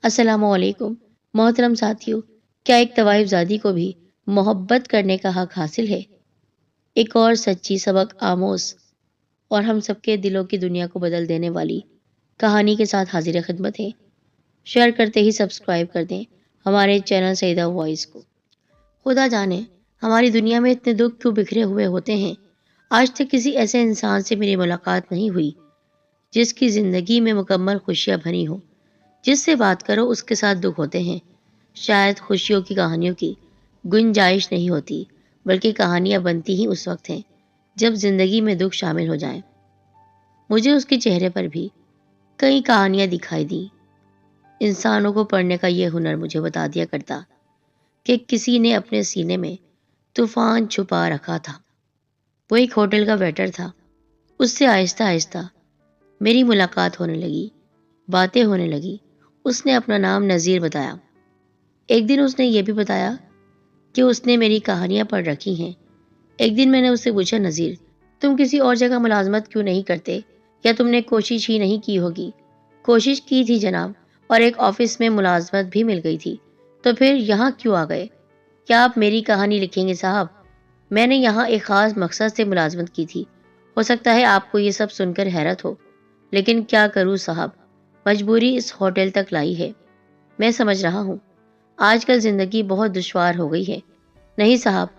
अस्सलाम वालेकुम। मोहतरम साथियों, क्या एक तवाइफ ज़ादी को भी मोहब्बत करने का हक हासिल है? एक और सच्ची सबक आमोज और हम सबके दिलों की दुनिया को बदल देने वाली कहानी के साथ हाजिर खिदमत है। शेयर करते ही सब्सक्राइब कर दें हमारे चैनल सईदा वॉइस को। खुदा जाने हमारी दुनिया में इतने दुख क्यों बिखरे हुए होते हैं। आज तक किसी ऐसे इंसान से मेरी मुलाकात नहीं हुई जिसकी ज़िंदगी में मुकम्मल खुशियाँ भरी हो। जिससे बात करो उसके साथ दुख होते हैं। शायद खुशियों की कहानियों की गुंजाइश नहीं होती, बल्कि कहानियां बनती ही उस वक्त हैं जब जिंदगी में दुख शामिल हो जाए। मुझे उसके चेहरे पर भी कई कहानियां दिखाई दी। इंसानों को पढ़ने का यह हुनर मुझे बता दिया करता कि किसी ने अपने सीने में तूफान छुपा रखा था। वो एक होटल का वेटर था। उससे आहिस्ता आहिस्ता मेरी मुलाकात होने लगी, बातें होने लगी। उसने अपना नाम नज़ीर बताया। एक दिन उसने ये भी बताया कि उसने मेरी कहानियां पढ़ रखी हैं। एक दिन मैंने उससे पूछा, नज़ीर, तुम किसी और जगह मुलाजमत क्यों नहीं करते, या तुमने कोशिश ही नहीं की होगी? कोशिश की थी जनाब, और एक ऑफिस में मुलाजमत भी मिल गई थी। तो फिर यहाँ क्यों आ गए? क्या आप मेरी कहानी लिखेंगे साहब? मैंने यहाँ एक ख़ास मकसद से मुलाजमत की थी। हो सकता है आपको ये सब सुनकर हैरत हो, लेकिन क्या करूँ साहब, मजबूरी इस होटल तक लाई है। मैं समझ रहा हूँ आजकल ज़िंदगी बहुत दुश्वार हो गई है। नहीं साहब,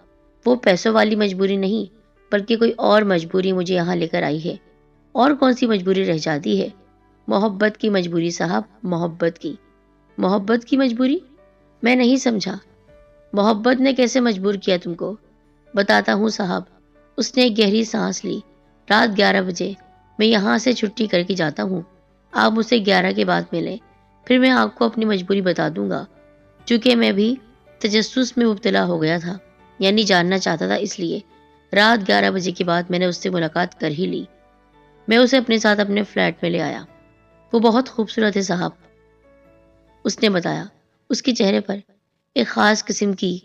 वो पैसों वाली मजबूरी नहीं, बल्कि कोई और मजबूरी मुझे यहाँ लेकर आई है। और कौन सी मजबूरी रह जाती है? मोहब्बत की मजबूरी साहब, मोहब्बत की। मोहब्बत की मजबूरी? मैं नहीं समझा। मोहब्बत ने कैसे मजबूर किया तुमको? बताता हूँ साहब। उसने एक गहरी सांस ली। रात 11 बजे मैं यहाँ से छुट्टी करके जाता हूँ। आप मुझसे 11 के बाद मिलें, फिर मैं आपको अपनी मजबूरी बता दूंगा। चूँकि मैं भी तजस्सुस में मुब्तला हो गया था, यानी जानना चाहता था, इसलिए रात 11 बजे के बाद मैंने उससे मुलाकात कर ही ली। मैं उसे अपने साथ अपने फ्लैट में ले आया। वो बहुत खूबसूरत है साहब, उसने बताया। उसके चेहरे पर एक ख़ास किस्म की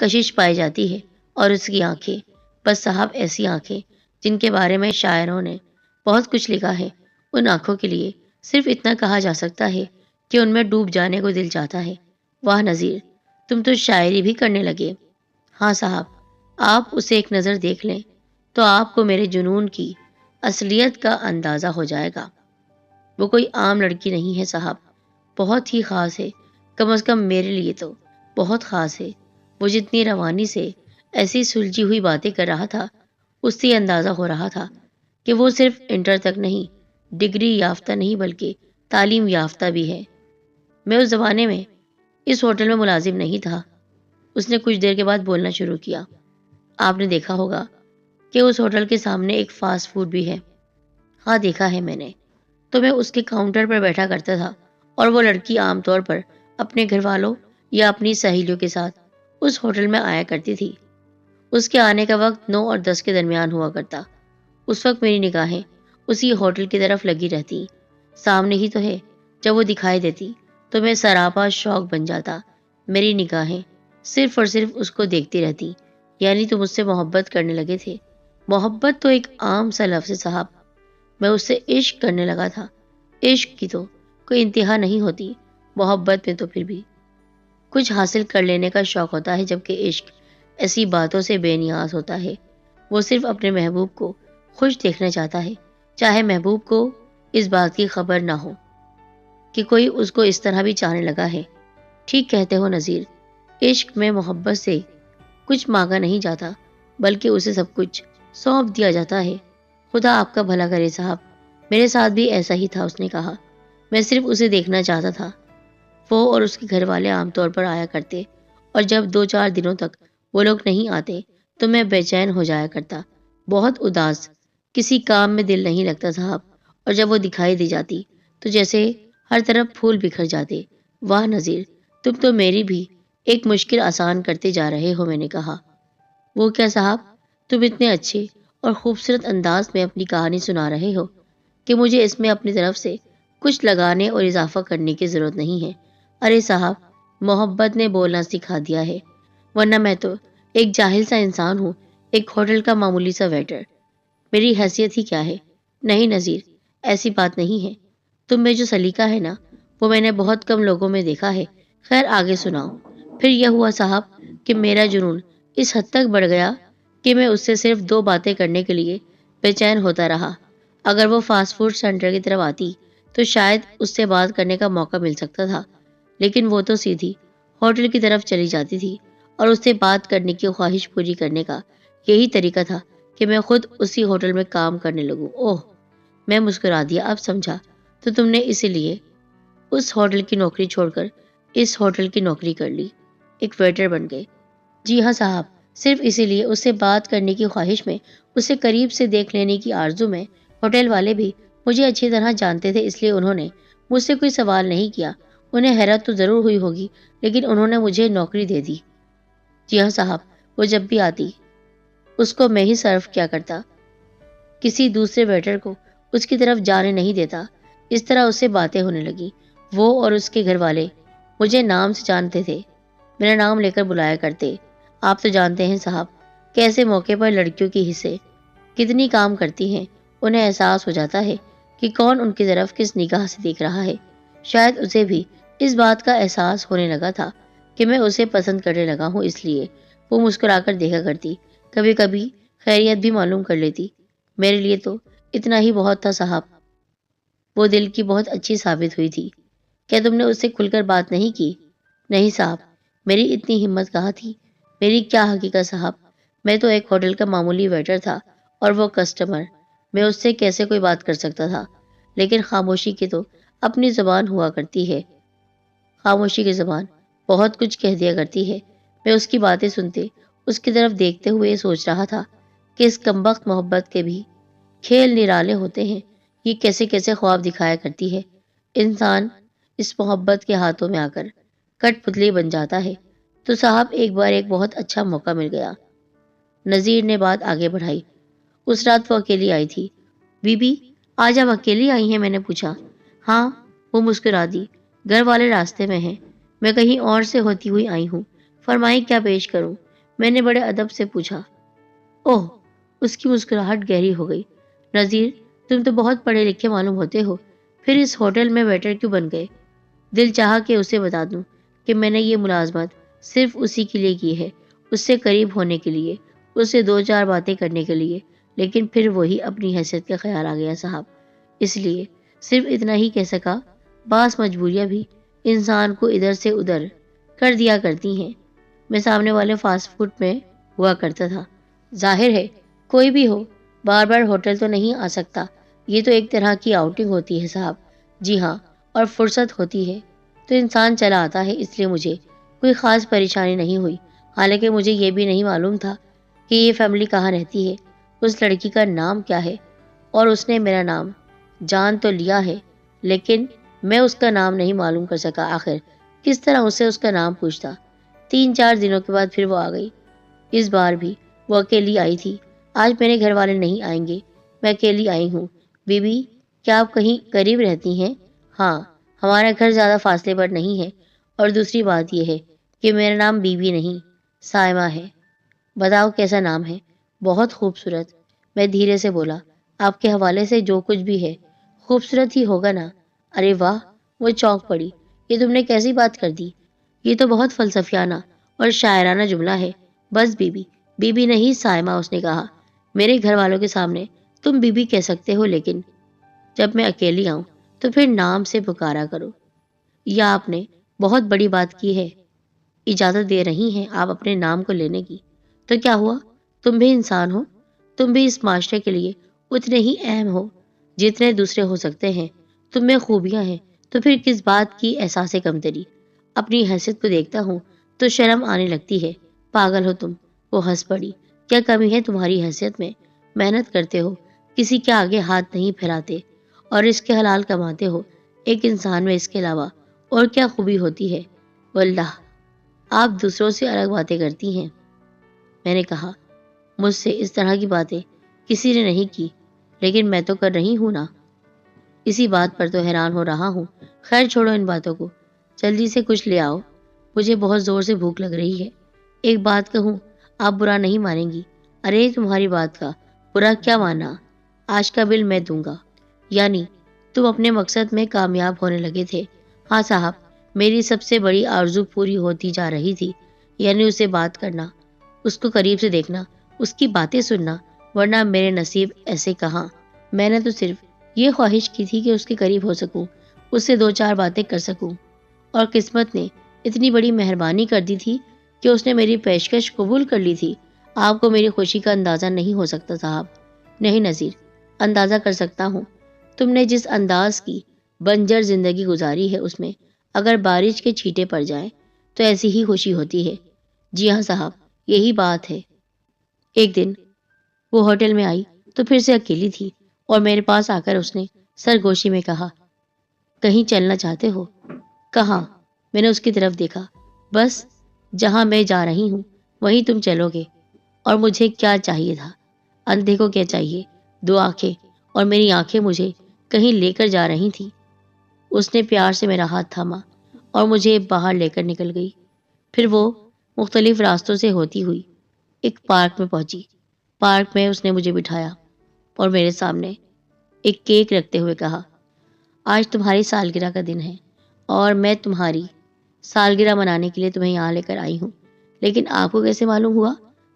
कशिश पाई जाती है, और उसकी आंखें, बस साहब ऐसी आंखें जिनके बारे में शायरों ने बहुत कुछ लिखा है। उन आंखों के लिए सिर्फ इतना कहा जा सकता है कि उनमें डूब जाने को दिल चाहता है। वाह नज़ीर, तुम तो शायरी भी करने लगे। हाँ साहब, आप उसे एक नज़र देख लें तो आपको मेरे जुनून की असलियत का अंदाज़ा हो जाएगा। वो कोई आम लड़की नहीं है साहब, बहुत ही ख़ास है। कम से कम मेरे लिए तो बहुत ख़ास है। वो जितनी रवानी से ऐसी सुलझी हुई बातें कर रहा था, उससे अंदाज़ा हो रहा था कि वो सिर्फ इंटर तक नहीं, डिग्री याफ्ता नहीं, बल्कि तालीम याफ्ता भी है। मैं उस ज़माने में इस होटल में मुलाजिम नहीं था। उसने कुछ देर के बाद बोलना शुरू किया। आपने देखा होगा कि उस होटल के सामने एक फास्ट फूड भी है। हाँ, देखा है मैंने। तो मैं उसके काउंटर पर बैठा करता था, और वो लड़की आमतौर पर अपने घर वालों या अपनी सहेलियों के साथ उस होटल में आया करती थी। उसके आने का वक्त 9 और 10 के दरमियान हुआ करता। उस वक्त मेरी निगाहें उसी होटल की तरफ लगी रहती। सामने ही तो है। जब वो दिखाई देती तो मैं सरापा शौक बन जाता। मेरी निगाहें सिर्फ और सिर्फ उसको देखती रहती। यानी तुम मुझसे मोहब्बत करने लगे थे? मोहब्बत तो एक आम सा लफ्ज़ है साहब। मैं उससे इश्क करने लगा था। इश्क की तो कोई इंतहा नहीं होती, मोहब्बत में तो फिर भी कुछ हासिल कर लेने का शौक होता है, जबकि इश्क ऐसी बातों से बेनियाज होता है। वो सिर्फ अपने महबूब को खुश देखना चाहता है, चाहे महबूब को इस बात की खबर ना हो कि कोई उसको इस तरह भी चाहने लगा है। ठीक कहते हो नज़ीर, इश्क में मोहब्बत से कुछ मांगा नहीं जाता, बल्कि उसे सब कुछ सौंप दिया जाता है। खुदा आपका भला करे साहब, मेरे साथ भी ऐसा ही था, उसने कहा। मैं सिर्फ उसे देखना चाहता था। वो और उसके घर वाले आमतौर पर आया करते, और जब 2-4 दिनों तक वो लोग नहीं आते तो मैं बेचैन हो जाया करता, बहुत उदास। किसी काम में दिल नहीं लगता साहब, और जब वो दिखाई दे जाती तो जैसे हर तरफ फूल बिखर जाते। वाह नज़ीर, तुम तो मेरी भी एक मुश्किल आसान करते जा रहे हो, मैंने कहा। वो क्या साहब, तुम इतने अच्छे और खूबसूरत अंदाज में अपनी कहानी सुना रहे हो कि मुझे इसमें अपनी तरफ से कुछ लगाने और इजाफा करने की ज़रूरत नहीं है। अरे साहब, मोहब्बत ने बोलना सिखा दिया है, वरना मैं तो एक जाहिल सा इंसान हूँ, एक होटल का मामूली सा वेटर। मेरी हैसियत ही क्या है? नहीं नज़ीर, ऐसी बात नहीं है। तुम में जो सलीका है ना, वो मैंने बहुत कम लोगों में देखा है। खैर आगे सुनाओ। फिर यह हुआ साहब कि मेरा जुनून इस हद तक बढ़ गया कि मैं उससे सिर्फ 2 बातें करने के लिए बेचैन होता रहा। अगर वो फास्ट फूड सेंटर की तरफ आती तो शायद उससे बात करने का मौका मिल सकता था, लेकिन वो तो सीधी होटल की तरफ चली जाती थी और उससे बात करने की ख्वाहिश पूरी करने का यही तरीका था कि मैं खुद उसी होटल में काम करने लगूं। ओह, मैं मुस्कुरा दिया। अब समझा, तो तुमने इसीलिए उस होटल की नौकरी छोड़कर इस होटल की नौकरी कर ली, एक वेटर बन गए। जी हाँ साहब, सिर्फ इसीलिए उससे बात करने की ख्वाहिश में, उसे करीब से देख लेने की आरजू में। होटल वाले भी मुझे अच्छी तरह जानते थे, इसलिए उन्होंने मुझसे कोई सवाल नहीं किया। उन्हें हैरत तो ज़रूर हुई होगी, लेकिन उन्होंने मुझे नौकरी दे दी। जी हाँ साहब, वो जब भी आती उसको मैं ही सर्व किया करता, किसी दूसरे वेटर को उसकी तरफ जाने नहीं देता। इस तरह उससे बातें होने लगी। वो और उसके घर वाले मुझे नाम से जानते थे, मेरा नाम लेकर बुलाया करते। आप तो जानते हैं साहब, कैसे मौके पर लड़कियों की हिस्से कितनी काम करती हैं। उन्हें एहसास हो जाता है कि कौन उनकी तरफ किस निगाह से देख रहा है। शायद उसे भी इस बात का एहसास होने लगा था कि मैं उसे पसंद करने लगा हूँ, इसलिए वो मुस्कुराकर देखा करती, कभी कभी खैरियत भी मालूम कर लेती। मेरे लिए तो इतना ही बहुत था साहब। वो दिल की बहुत अच्छी साबित हुई थी। क्या तुमने उससे खुलकर बात नहीं की? नहीं साहब, मेरी इतनी हिम्मत कहाँ थी। मेरी क्या हकीकत साहब, मैं तो एक होटल का मामूली वेटर था और वो कस्टमर। मैं उससे कैसे कोई बात कर सकता था। लेकिन खामोशी की तो अपनी ज़बान हुआ करती है। खामोशी की ज़बान बहुत कुछ कह दिया करती है। मैं उसकी बातें सुनते, उसकी तरफ देखते हुए सोच रहा था कि इस कमबख्त मोहब्बत के भी खेल निराले होते हैं। ये कैसे कैसे ख्वाब दिखाया करती है। इंसान इस मोहब्बत के हाथों में आकर कठपुतली बन जाता है। तो साहब एक बार एक बहुत अच्छा मौका मिल गया। नज़ीर ने बात आगे बढ़ाई। उस रात वो अकेली आई थी। बीबी, आज आप अकेली आई हैं? मैंने पूछा। हाँ, वो मुस्कुरा दी। घर वाले रास्ते में हैं, मैं कहीं और से होती हुई आई हूँ। फरमाइए क्या पेश करूँ? मैंने बड़े अदब से पूछा। ओह, उसकी मुस्कुराहट गहरी हो गई। नज़ीर, तुम तो बहुत पढ़े लिखे मालूम होते हो, फिर इस होटल में वेटर क्यों बन गए? दिल चाहा कि उसे बता दूं कि मैंने ये मुलाजमत सिर्फ उसी के लिए की है, उससे करीब होने के लिए, उससे 2-4 बातें करने के लिए, लेकिन फिर वही अपनी हैसियत का ख्याल आ गया साहब। इसलिए सिर्फ इतना ही कह सका, बास मजबूरियां भी इंसान को इधर से उधर कर दिया करती हैं। मैं सामने वाले फास्ट फूड में हुआ करता था। जाहिर है कोई भी हो, बार बार होटल तो नहीं आ सकता। ये तो एक तरह की आउटिंग होती है साहब। जी हाँ, और फुर्सत होती है तो इंसान चला आता है, इसलिए मुझे कोई ख़ास परेशानी नहीं हुई। हालांकि मुझे ये भी नहीं मालूम था कि ये फैमिली कहाँ रहती है, उस लड़की का नाम क्या है। और उसने मेरा नाम जान तो लिया है, लेकिन मैं उसका नाम नहीं मालूम कर सका। आखिर किस तरह उससे उसका नाम पूछता। 3-4 दिनों के बाद फिर वो आ गई। इस बार भी वो अकेली आई थी। आज मेरे घर वाले नहीं आएंगे, मैं अकेली आई हूँ। बीबी, क्या आप कहीं करीब रहती हैं? हाँ, हमारा घर ज़्यादा फासले पर नहीं है। और दूसरी बात यह है कि मेरा नाम बीबी नहीं, सायमा है। बताओ कैसा नाम है? बहुत खूबसूरत, मैं धीरे से बोला। आपके हवाले से जो कुछ भी है खूबसूरत ही होगा ना? अरे वाह, वो चौंक पड़ी। ये तुमने कैसी बात कर दी? ये तो बहुत फलसफियाना और शायराना जुमला है। बस बीबी, बीबी नहीं सायमा, उसने कहा। मेरे घर वालों के सामने तुम बीबी कह सकते हो, लेकिन जब मैं अकेली आऊं तो फिर नाम से पुकारा करो। यह आपने बहुत बड़ी बात की है। इजाज़त दे रही हैं आप अपने नाम को लेने की, तो क्या हुआ? तुम भी इंसान हो, तुम भी इस माशरे के लिए उतने ही अहम हो जितने दूसरे हो सकते हैं। तुम में खूबियां हैं, तो फिर किस बात की एहसास कमतरी? अपनी हैसियत को देखता हूँ तो शर्म आने लगती है। पागल हो तुम। वो हंस पड़ी। क्या कमी है तुम्हारी हैसियत में? मेहनत करते हो, किसी के आगे हाथ नहीं फैलाते और इसके हलाल कमाते हो। एक इंसान में इसके अलावा और क्या खूबी होती है? वल्लाह, आप दूसरों से अलग बातें करती हैं। मैंने कहा, मुझसे इस तरह की बातें किसी ने नहीं की, लेकिन मैं तो कर रही हूँ ना। इसी बात पर तो हैरान हो रहा हूँ। खैर छोड़ो इन बातों को, जल्दी से कुछ ले आओ, मुझे बहुत ज़ोर से भूख लग रही है। एक बात कहूँ, आप बुरा नहीं मानेंगी? अरे तुम्हारी बात का बुरा क्या माना? आज का बिल मैं दूंगा। यानी तुम अपने मकसद में कामयाब होने लगे थे? हाँ साहब, मेरी सबसे बड़ी आरज़ू पूरी होती जा रही थी, यानी उससे बात करना, उसको करीब से देखना, उसकी बातें सुनना, वरना मेरे नसीब ऐसे कहाँ। मैंने तो सिर्फ ये ख्वाहिश की थी कि उसके करीब हो सकूं, उससे 2-4 बातें कर सकूं, और किस्मत ने इतनी बड़ी मेहरबानी कर दी थी कि उसने मेरी पेशकश कबूल कर ली थी। आपको मेरी खुशी का अंदाज़ा नहीं हो सकता साहब। नहीं नज़ीर, अंदाज़ा कर सकता हूँ। तुमने जिस अंदाज की बंजर जिंदगी गुजारी है, उसमें अगर बारिश के छींटे पड़ जाएं तो ऐसी ही खुशी होती है। जी हाँ साहब, यही बात है। एक दिन वो होटल में आई तो फिर से अकेली थी, और मेरे पास आकर उसने सरगोशी में कहा, कहीं चलना चाहते हो? कहाँ? मैंने उसकी तरफ देखा। बस, जहां मैं जा रही हूँ वहीं तुम चलोगे। और मुझे क्या चाहिए था? अंधे को क्या चाहिए? 2 आंखें, और मेरी आंखें मुझे कहीं लेकर जा रही थी। उसने प्यार से मेरा हाथ थामा और मुझे बाहर लेकर निकल गई। फिर वो मुख्तलिफ रास्तों से होती हुई एक पार्क में पहुंची। पार्क में उसने मुझे बिठाया और मेरे सामने एक केक रखते हुए कहा, आज तुम्हारी सालगिरह का दिन है और मैं तुम्हारी सालगिरह मनाने के लिए तुम्हें यहाँ लेकर आई हूँ। लेकिन आपको कैसे मालूम हुआ?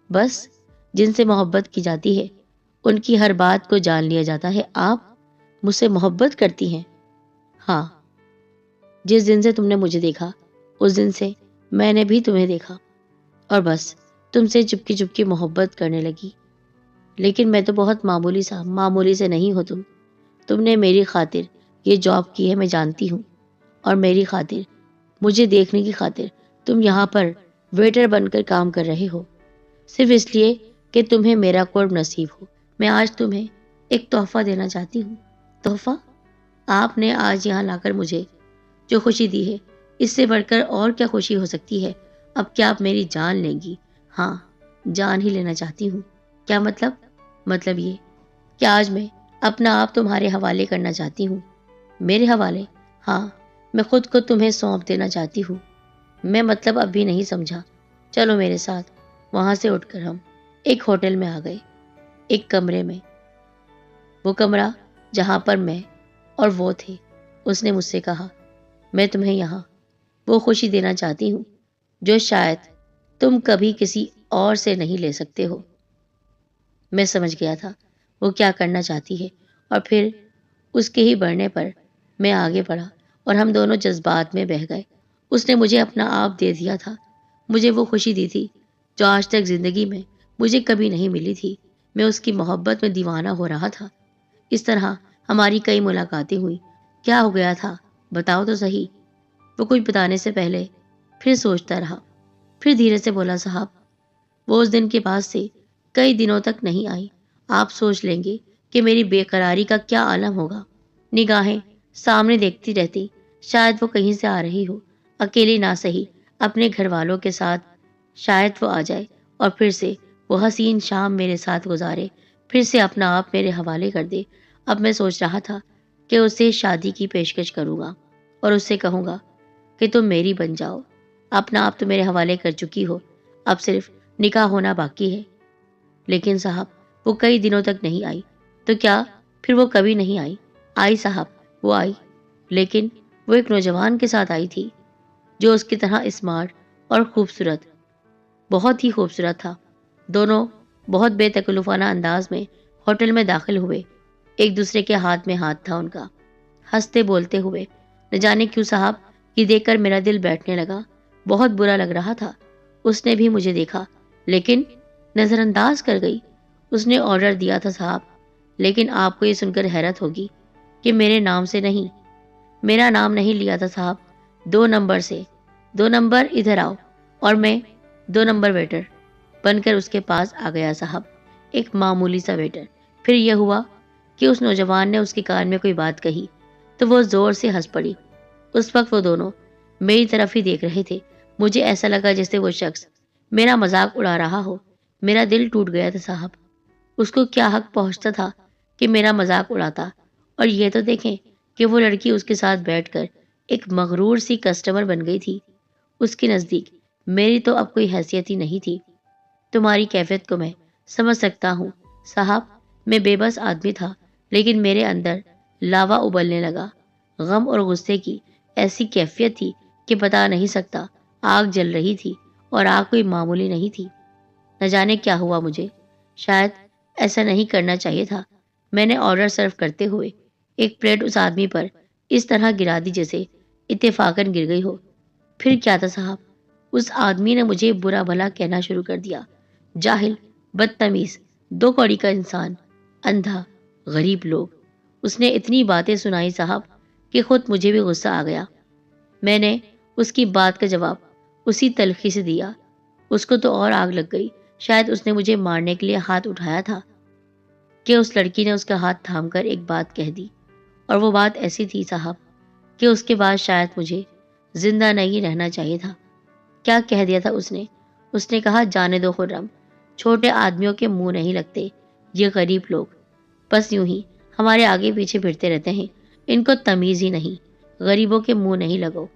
बस, जिनसे मोहब्बत की जाती है उनकी हर बात को जान लिया जाता है। आप मुझसे मोहब्बत करती हैं? हाँ, जिस दिन से तुमने मुझे देखा उस दिन से मैंने भी तुम्हें देखा, और बस तुमसे चुपकी चुपकी मोहब्बत करने लगी। लेकिन मैं तो बहुत मामूली से नहीं हो तुम। तुमने मेरी खातिर ये जॉब की है, मैं जानती हूँ, और मेरी खातिर, मुझे देखने की खातिर तुम यहाँ पर वेटर बनकर काम कर रहे हो, सिर्फ इसलिए कि तुम्हें मेरा कुर्ब नसीब हो। मैं आज तुम्हें एक तोहफा देना चाहती हूँ। तोहफा? आपने आज यहाँ लाकर मुझे जो खुशी दी है, इससे बढ़कर और क्या खुशी हो सकती है? अब क्या आप मेरी जान लेंगी? हाँ, जान ही लेना चाहती हूँ। क्या मतलब? मतलब ये कि आज मैं अपना आप तुम्हारे हवाले करना चाहती हूँ। मेरे हवाले? हाँ, मैं खुद को तुम्हें सौंप देना चाहती हूँ। मैं मतलब अभी नहीं समझा। चलो मेरे साथ। वहां से उठकर हम एक होटल में आ गए, एक कमरे में। वो कमरा जहां पर मैं और वो थे। उसने मुझसे कहा, मैं तुम्हें यहाँ वो खुशी देना चाहती हूँ जो शायद तुम कभी किसी और से नहीं ले सकते हो। मैं समझ गया था वो क्या करना चाहती है, और फिर उसके ही बढ़ने पर मैं आगे बढ़ा और हम दोनों जज्बात में बह गए। उसने मुझे अपना आप दे दिया था, मुझे वो खुशी दी थी जो आज तक जिंदगी में मुझे कभी नहीं मिली थी। मैं उसकी मोहब्बत में दीवाना हो रहा था। इस तरह हमारी कई मुलाकातें हुई। क्या हो गया था, बताओ तो सही। वो कुछ बताने से पहले फिर सोचता रहा, फिर धीरे से बोला, साहब, वो उस दिन के बाद से कई दिनों तक नहीं आई। आप सोच लेंगे कि मेरी बेकरारी का क्या आलम होगा। निगाहें सामने देखती रहती, शायद वो कहीं से आ रही हो, अकेली ना सही, अपने घर वालों के साथ। शायद वो आ जाए और फिर से वो हसीन शाम मेरे साथ गुजारे, फिर से अपना आप मेरे हवाले कर दे। अब मैं सोच रहा था कि उसे शादी की पेशकश करूंगा और उससे कहूंगा कि तुम मेरी बन जाओ। अपना आप तो मेरे हवाले कर चुकी हो, अब सिर्फ निकाह होना बाकी है। लेकिन साहब, वो कई दिनों तक नहीं आई। तो क्या फिर वो कभी नहीं आई? आई साहब, वो आई, लेकिन वो एक नौजवान के साथ आई थी जो उसकी तरह स्मार्ट और खूबसूरत, बहुत ही खूबसूरत था। दोनों बहुत बेतकल्लुफाना अंदाज में होटल में दाखिल हुए। एक दूसरे के हाथ में हाथ था उनका, हंसते बोलते हुए। न जाने क्यों साहब, ये देखकर मेरा दिल बैठने लगा। बहुत बुरा लग रहा था। उसने भी मुझे देखा, लेकिन नजरअंदाज कर गई। उसने ऑर्डर दिया था साहब, लेकिन आपको ये सुनकर हैरत होगी कि मेरे नाम से नहीं, मेरा नाम नहीं लिया था साहब, 2 नंबर से। 2 नंबर इधर आओ। और मैं 2 नंबर वेटर बनकर उसके पास आ गया साहब, एक मामूली सा वेटर। फिर यह हुआ कि उस नौजवान ने उसके कान में कोई बात कही तो वो जोर से हंस पड़ी। उस वक्त वो दोनों मेरी तरफ ही देख रहे थे। मुझे ऐसा लगा जैसे वो शख्स मेरा मजाक उड़ा रहा हो। मेरा दिल टूट गया था साहब। उसको क्या हक पहुंचता था कि मेरा मजाक उड़ाता? और ये तो देखें कि वो लड़की उसके साथ बैठकर एक मगरूर सी कस्टमर बन गई थी। उसके नज़दीक मेरी तो अब कोई हैसियत ही नहीं थी। तुम्हारी कैफियत को मैं समझ सकता हूँ साहब। मैं बेबस आदमी था, लेकिन मेरे अंदर लावा उबलने लगा। गम और गुस्से की ऐसी कैफियत थी कि बता नहीं सकता। आग जल रही थी और आग कोई मामूली नहीं थी। न जाने क्या हुआ मुझे। शायद ऐसा नहीं करना चाहिए था। मैंने ऑर्डर सर्व करते हुए एक प्लेट उस आदमी पर इस तरह गिरा दी जैसे इत्तेफाकन गिर गई हो। फिर क्या था साहब, उस आदमी ने मुझे बुरा भला कहना शुरू कर दिया। जाहिल, बदतमीज, दो कौड़ी का इंसान, अंधा, गरीब लोग। उसने इतनी बातें सुनाई साहब कि खुद मुझे भी गुस्सा आ गया। मैंने उसकी बात का जवाब उसी तलखी से दिया। उसको तो और आग लग गई। शायद उसने मुझे मारने के लिए हाथ उठाया था कि उस लड़की ने उसका हाथ थामकर एक बात कह दी, और वो बात ऐसी थी साहब कि उसके बाद शायद मुझे जिंदा नहीं रहना चाहिए था। क्या कह दिया था उसने? उसने कहा, जाने दो खुर्रम, छोटे आदमियों के मुंह नहीं लगते ये गरीब लोग, बस यूं ही हमारे आगे पीछे फिरते रहते हैं। इनको तमीज ही नहीं, गरीबों के मुंह नहीं लगो,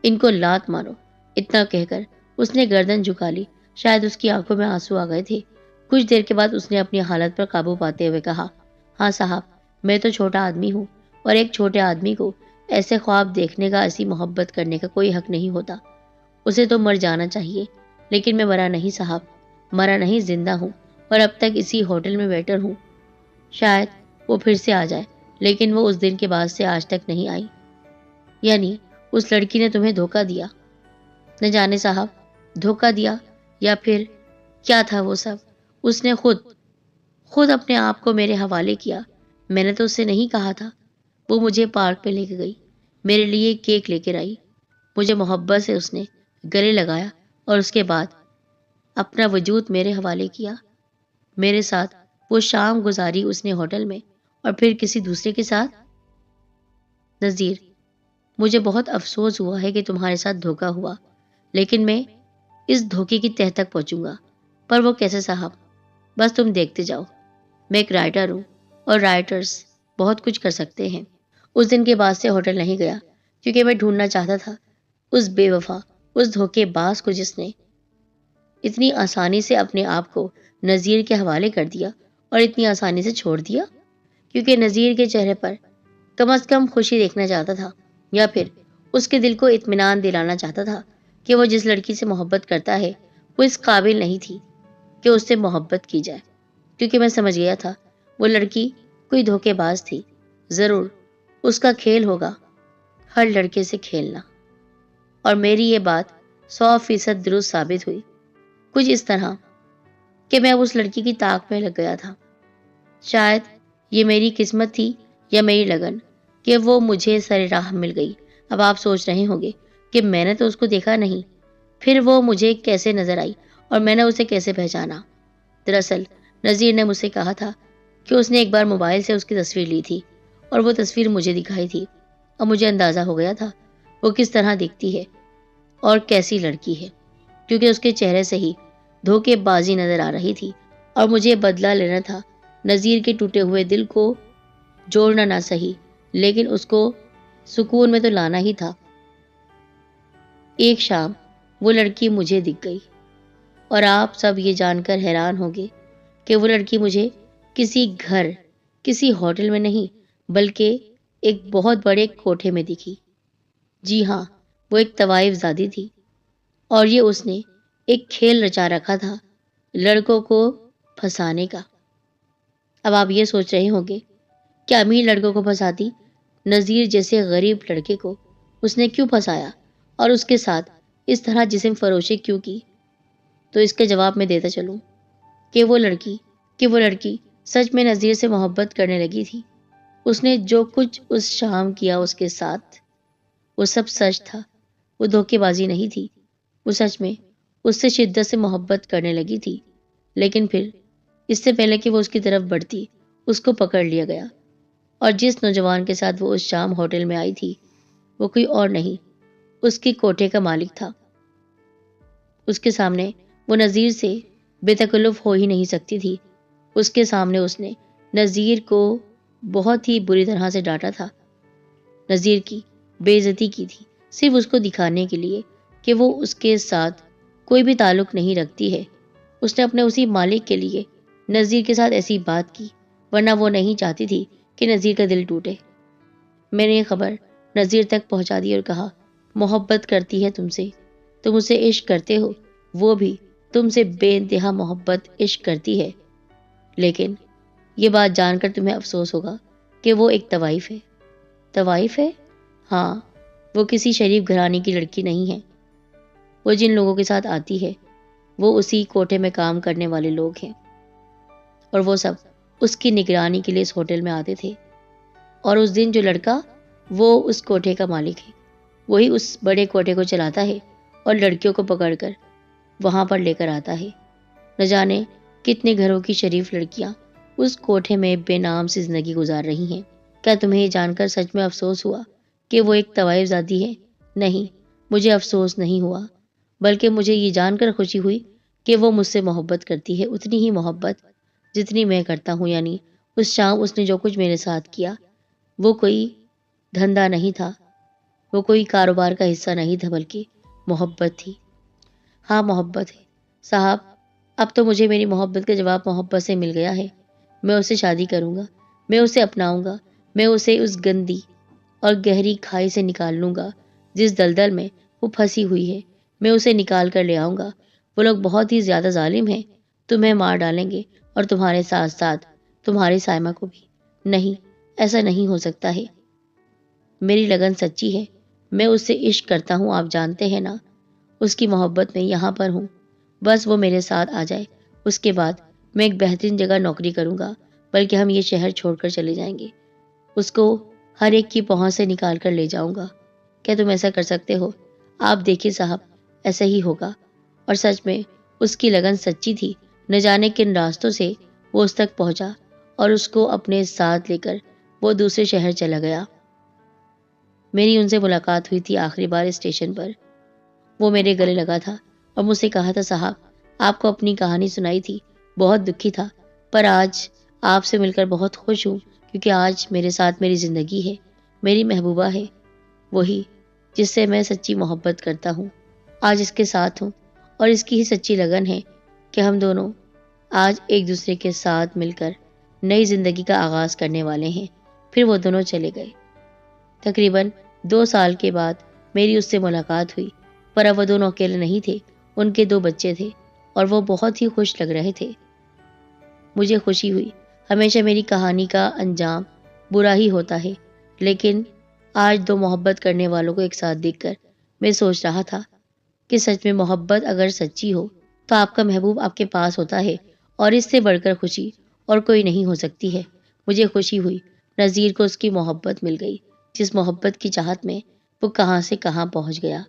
इनको लात मारो। इतना कहकर उसने गर्दन झुका ली। शायद उसकी आंखों में आंसू आ गए थे। कुछ देर के बाद उसने अपनी हालत पर काबू पाते हुए कहा, हाँ साहब, मैं तो छोटा आदमी हूँ और एक छोटे आदमी को ऐसे ख्वाब देखने का, ऐसी मोहब्बत करने का कोई हक नहीं होता। उसे तो मर जाना चाहिए, लेकिन मैं मरा नहीं साहब, मरा नहीं, जिंदा हूँ और अब तक इसी होटल में वेटर हूँ। शायद वो फिर से आ जाए, लेकिन वो उस दिन के बाद से आज तक नहीं आई। यानी उस लड़की ने तुम्हें धोखा दिया? न जाने साहब, धोखा दिया या फिर क्या था वो सब। उसने खुद अपने आप को मेरे हवाले किया। मैंने तो उससे नहीं कहा था। वो मुझे पार्क पे लेके गई, मेरे लिए केक लेकर आई, मुझे मोहब्बत से उसने गले लगाया और उसके बाद अपना वजूद मेरे हवाले किया। मेरे साथ वो शाम गुजारी उसने होटल में, और फिर किसी दूसरे के साथ। नज़ीर, मुझे बहुत अफसोस हुआ है कि तुम्हारे साथ धोखा हुआ, लेकिन मैं इस धोखे की तह तक पहुंचूंगा। पर वो कैसे साहब? बस तुम देखते जाओ। मैं एक राइटर हूँ और राइटर्स बहुत कुछ कर सकते हैं। उस दिन के बाद से होटल नहीं गया, क्योंकि मैं ढूंढना चाहता था उस बेवफा, उस धोखेबाज को जिसने इतनी आसानी से अपने आप को नज़ीर के हवाले कर दिया और इतनी आसानी से छोड़ दिया। क्योंकि नज़ीर के चेहरे पर कम से कम खुशी देखना चाहता था, या फिर उसके दिल को इत्मीनान दिलाना चाहता था कि वो जिस लड़की से मोहब्बत करता है वो इस काबिल नहीं थी कि उससे मोहब्बत की जाए। क्योंकि मैं समझ गया था वो लड़की कोई धोखेबाज थी। ज़रूर उसका खेल होगा हर लड़के से खेलना। और मेरी ये बात 100% दुरुस्त साबित हुई। कुछ इस तरह कि मैं उस लड़की की ताक में लग गया था। शायद ये मेरी किस्मत थी या मेरी लगन कि वो मुझे सरे राह मिल गई। अब आप सोच रहे होंगे कि मैंने तो उसको देखा नहीं, फिर वो मुझे कैसे नजर आई और मैंने उसे कैसे पहचाना। दरअसल नज़ीर ने मुझसे कहा था कि उसने एक बार मोबाइल से उसकी तस्वीर ली थी और वो तस्वीर मुझे दिखाई थी, और मुझे अंदाज़ा हो गया था वो किस तरह दिखती है और कैसी लड़की है, क्योंकि उसके चेहरे से ही धोखेबाजी नजर आ रही थी। और मुझे बदला लेना था। नज़ीर के टूटे हुए दिल को जोड़ना ना सही, लेकिन उसको सुकून में तो लाना ही था। एक शाम वो लड़की मुझे दिख गई, और आप सब ये जानकर हैरान होंगे कि वो लड़की मुझे किसी घर, किसी होटल में नहीं, बल्कि एक बहुत बड़े कोठे में दिखी। जी हाँ, वो एक तवाइफ ज़ादी थी, और ये उसने एक खेल रचा रखा था लड़कों को फंसाने का। अब आप ये सोच रहे होंगे कि अमीर लड़कों को फंसाती नज़ीर जैसे गरीब लड़के को उसने क्यों फंसाया और उसके साथ इस तरह जिस्म फरोशी क्यों की? तो इसका जवाब मैं देता चलूं कि वो लड़की सच में नज़ीर से मोहब्बत करने लगी थी। उसने जो कुछ उस शाम किया उसके साथ, वो सब सच था। वो धोखेबाजी नहीं थी। वो सच में उससे शिद्दत से मोहब्बत करने लगी थी। लेकिन फिर इससे पहले कि वो उसकी तरफ बढ़ती, उसको पकड़ लिया गया, और जिस नौजवान के साथ वो उस शाम होटल में आई थी वो कोई और नहीं, उसके कोठे का मालिक था। उसके सामने वो नज़ीर से बेतकल्लुफ़ हो ही नहीं सकती थी। उसके सामने उसने नज़ीर को बहुत ही बुरी तरह से डांटा था, नज़ीर की बेइज्जती की थी, सिर्फ उसको दिखाने के लिए कि वो उसके साथ कोई भी ताल्लुक़ नहीं रखती है। उसने अपने उसी मालिक के लिए नज़ीर के साथ ऐसी बात की, वरना वो नहीं चाहती थी कि नज़ीर का दिल टूटे। मैंने ये खबर नज़ीर तक पहुंचा दी और कहा, मोहब्बत करती है तुमसे, तुम उसे इश्क करते हो, वो भी तुमसे बेइंतहा मोहब्बत इश्क करती है। लेकिन ये बात जानकर तुम्हें अफसोस होगा कि वो एक तवाइफ है। तवाइफ है? हाँ, वो किसी शरीफ घराने की लड़की नहीं है। वो जिन लोगों के साथ आती है वो उसी कोठे में काम करने वाले लोग हैं, और वो सब उसकी निगरानी के लिए इस होटल में आते थे। और उस दिन जो लड़का, वो उस कोठे का मालिक है, वही उस बड़े कोठे को चलाता है और लड़कियों को पकड़कर वहां पर लेकर आता है। न जाने कितने घरों की शरीफ लड़कियां उस कोठे में बेनाम सी जिंदगी गुजार रही हैं। क्या तुम्हें ये जानकर सच में अफसोस हुआ कि वो एक तवाइफ ज़ादी है? नहीं, मुझे अफसोस नहीं हुआ, बल्कि मुझे ये जानकर खुशी हुई कि वो मुझसे मोहब्बत करती है, उतनी ही मोहब्बत जितनी मैं करता हूँ। यानी उस शाम उसने जो कुछ मेरे साथ किया, वो कोई धंधा नहीं था, वो कोई कारोबार का हिस्सा नहीं था, बल्कि मोहब्बत थी। हाँ, मोहब्बत है साहब। अब तो मुझे मेरी मोहब्बत का जवाब मोहब्बत से मिल गया है। मैं उससे शादी करूँगा, मैं उसे अपनाऊँगा, मैं उसे उस गंदी और गहरी खाई से निकाल लूँगा जिस दलदल में वो फंसी हुई है। मैं उसे निकाल कर ले आऊँगा। वो लोग बहुत ही ज़्यादा जालिम हैं, तुम्हें मार डालेंगे और तुम्हारे साथ साथ तुम्हारे साइमा को भी। नहीं, ऐसा नहीं हो सकता है। मेरी लगन सच्ची है, मैं उससे इश्क करता हूँ, आप जानते हैं ना। उसकी मोहब्बत में यहाँ पर हूँ, बस वो मेरे साथ आ जाए। उसके बाद मैं एक बेहतरीन जगह नौकरी करूँगा, बल्कि हम ये शहर छोड़कर चले जाएंगे। उसको हर एक की पहुँच से निकाल कर ले जाऊँगा। क्या तुम ऐसा कर सकते हो? आप देखिए साहब, ऐसा ही होगा। और सच में उसकी लगन सच्ची थी। न जाने किन रास्तों से वो उस तक पहुँचा और उसको अपने साथ लेकर वो दूसरे शहर चला गया। मेरी उनसे मुलाकात हुई थी आखिरी बार स्टेशन पर। वो मेरे गले लगा था और मुझसे कहा था, साहब आपको अपनी कहानी सुनाई थी, बहुत दुखी था, पर आज आपसे मिलकर बहुत खुश हूँ, क्योंकि आज मेरे साथ मेरी ज़िंदगी है, मेरी महबूबा है, वही जिससे मैं सच्ची मोहब्बत करता हूँ। आज इसके साथ हूँ और इसकी ही सच्ची लगन है कि हम दोनों आज एक दूसरे के साथ मिलकर नई ज़िंदगी का आगाज़ करने वाले हैं। फिर वो दोनों चले गए। तकरीबन 2 साल के बाद मेरी उससे मुलाकात हुई, पर अब वो दोनों अकेले नहीं थे, उनके 2 बच्चे थे और वो बहुत ही खुश लग रहे थे। मुझे खुशी हुई। हमेशा मेरी कहानी का अंजाम बुरा ही होता है, लेकिन आज 2 मोहब्बत करने वालों को एक साथ देखकर मैं सोच रहा था कि सच में मोहब्बत अगर सच्ची हो तो आपका महबूब आपके पास होता है, और इससे बढ़कर खुशी और कोई नहीं हो सकती है। मुझे खुशी हुई नज़ीर को उसकी मोहब्बत मिल गई, जिस मोहब्बत की चाहत में वो कहाँ से कहाँ पहुँच गया।